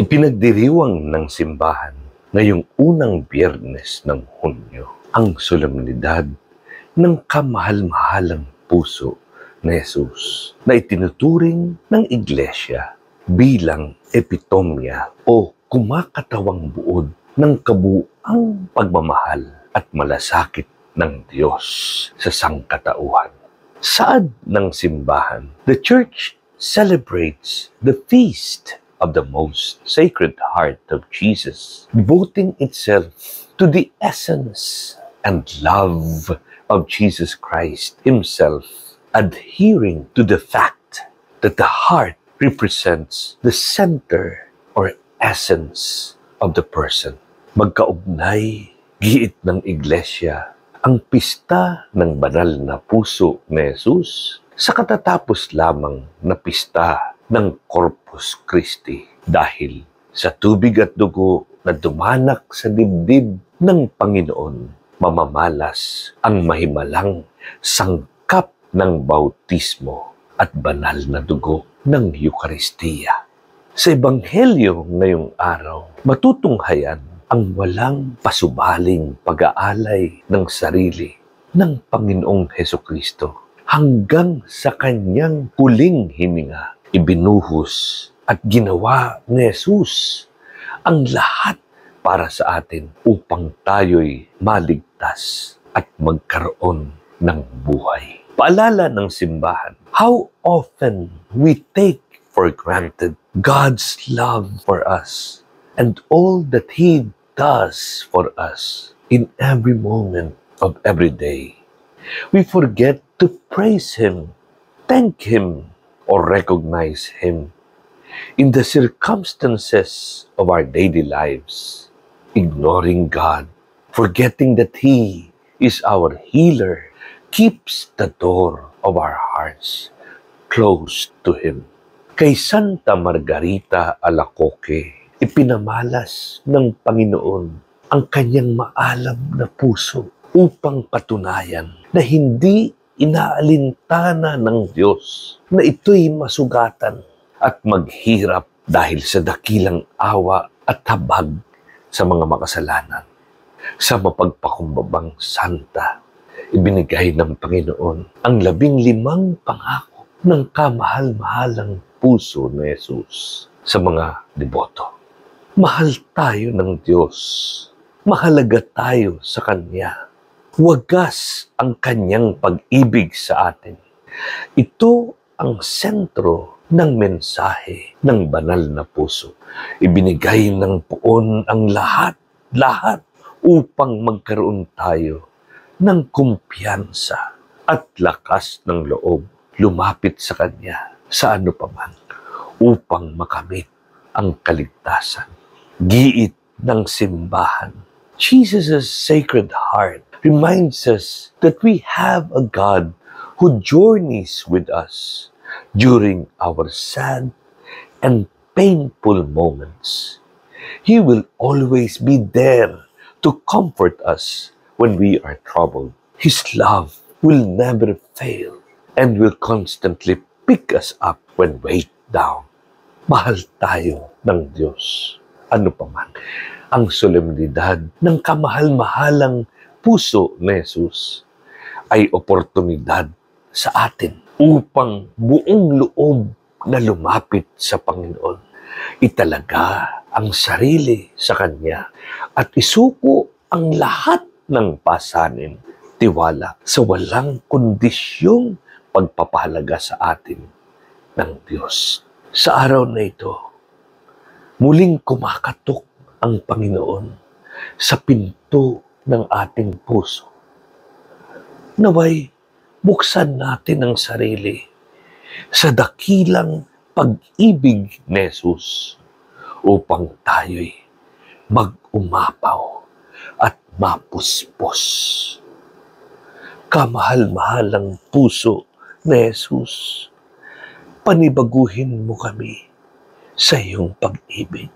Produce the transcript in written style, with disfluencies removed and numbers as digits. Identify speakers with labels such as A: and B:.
A: Ipinagdiriwang ng simbahan ngayong unang Biyernes ng Hunyo ang solemnidad ng kamahal-mahalang puso ni Jesus na itinuturing ng Iglesia bilang epitomya o kumakatawang buod ng kabuuang pagmamahal at malasakit ng Diyos sa sangkatauhan. Saad ng simbahan, the Church celebrates the feast of the Most Sacred Heart of Jesus, devoting itself to the essence and love of Jesus Christ Himself, adhering to the fact that the heart represents the center or essence of the person. Magkaugnay, giit ng Iglesia, ang pista ng banal na puso ni Jesus sa katatapos lamang na pista ng Corpus Christi dahil sa tubig at dugo na dumanak sa dibdib ng Panginoon, mamamalas ang mahimalang sangkap ng bautismo at banal na dugo ng Eucharistia. Sa Ebanghelyo ngayong araw, matutunghayan ang walang pasubaling pag-aalay ng sarili ng Panginoong Hesukristo hanggang sa kanyang huling hininga. Ibinuhos at ginawa ni Jesus ang lahat para sa atin upang tayo'y maligtas at magkaroon ng buhay. Paalala ng simbahan, how often we take for granted God's love for us and all that He does for us in every moment of every day. We forget to praise Him, thank Him, or recognize Him in the circumstances of our daily lives, ignoring God, forgetting that He is our healer, keeps the door of our hearts closed to Him. Kay Santa Margarita Alacoque, ipinamalas ng Panginoon ang kanyang maalam na puso upang patunayan na hindi inaalintana ng Diyos na ito'y masugatan at maghirap dahil sa dakilang awa at habag sa mga makasalanan. Sa mapagpakumbabang santa, ibinigay ng Panginoon ang 15 pangako ng kamahal-mahalang puso ni Jesus sa mga deboto. Mahal tayo ng Diyos. Mahalaga tayo sa Kanya. Wagas ang Kanyang pag-ibig sa atin. Ito ang sentro ng mensahe ng banal na puso. Ibinigay ng Poon ang lahat upang magkaroon tayo ng kumpiyansa at lakas ng loob lumapit sa Kanya sa ano paman upang makamit ang kaligtasan. Giit ng simbahan, Jesus' Sacred Heart reminds us that we have a God who journeys with us during our sad and painful moments. He will always be there to comfort us when we are troubled. His love will never fail and will constantly pick us up when weighed down. Mahal tayo ng Diyos. Ano paman ang solemnidad ng kamahal-mahalang puso ni Jesus ay oportunidad sa atin upang buong loob na lumapit sa Panginoon. Italaga ang sarili sa Kanya at isuko ang lahat ng pasanin, tiwala sa walang kondisyong pagpapahalaga sa atin ng Diyos. Sa araw na ito, muling kumakatok ang Panginoon sa pinto ng ating puso. Naway, buksan natin ang sarili sa dakilang pag-ibig ni Jesus upang tayo'y mag-umapaw at mapuspos. Kamahal-mahalang puso ni Jesus, panibaguhin mo kami sa iyong pag-ibig.